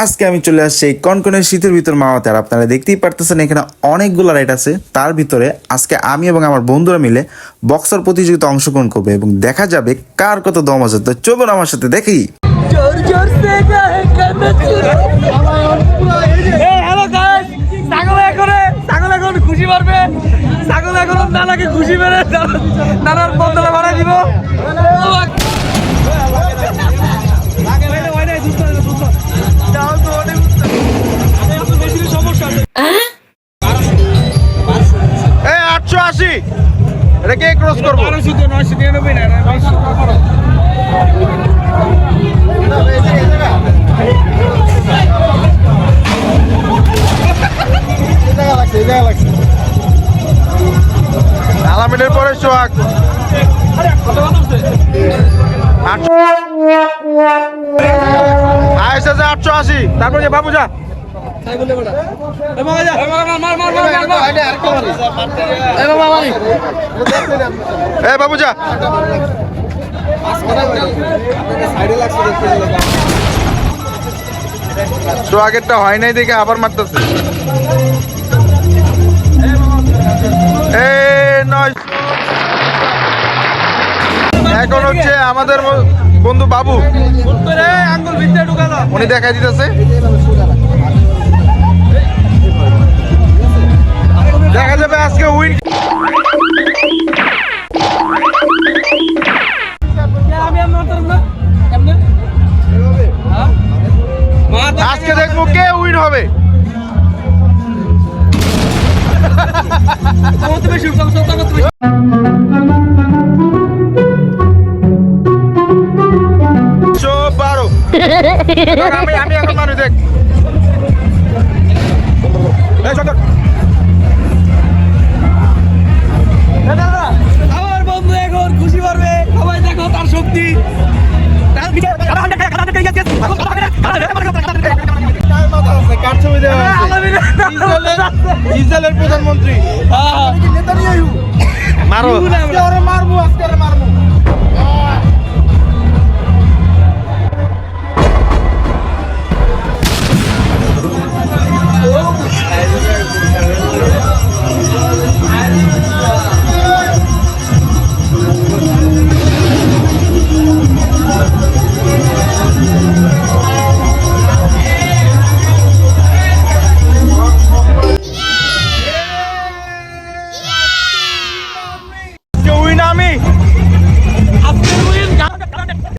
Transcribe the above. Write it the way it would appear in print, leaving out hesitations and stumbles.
আজকে আমি চলে আসছি এই কনকনের শীতের ভিতর মামাতে। আর আপনারা দেখতেই পারতেছেন এখানে অনেকগুলো রাইড আছে। তার ভিতরে আজকে আমি এবং আমার বন্ধুরা মিলে বক্সার প্রতিযোগিতা অংশগ্রহণ করবে এবং দেখা যাবে কার কত দম আছে। তো চলুন আমার সাথে দেখি। जोर जोर से गाए হ্যালো গাইস, ছাগল এখন খুশি মারবে। ছাগল এখন নানাকে খুশি মেরে নানার বদলা বানাই দিব। এই 880 এটা কে ক্রস করব? 999 না 900 আলামিনের পরে সোহাগ। আইসা যে 880 তারপর যে বাবু যা এ বাবু যা সোহাগেরটা হয় নাই দেখে আবার মারতেছে। এখন হচ্ছে আমাদের বন্ধু বাবু, আঙ্গুল ভিতরে ঢুকালো। উনি দেখাই দিতেছে। দেখা যাবে আজকে উইন। আজকে দেখবো কে উইন হবে। আমি এখন মানুষ দেখ আমার বন্ধু এখন খুশি পারবে। সবাই দেখো তার শক্তি। ইসরায়েলের প্রধানমন্ত্রী মারো মারবো আজকে মারবো।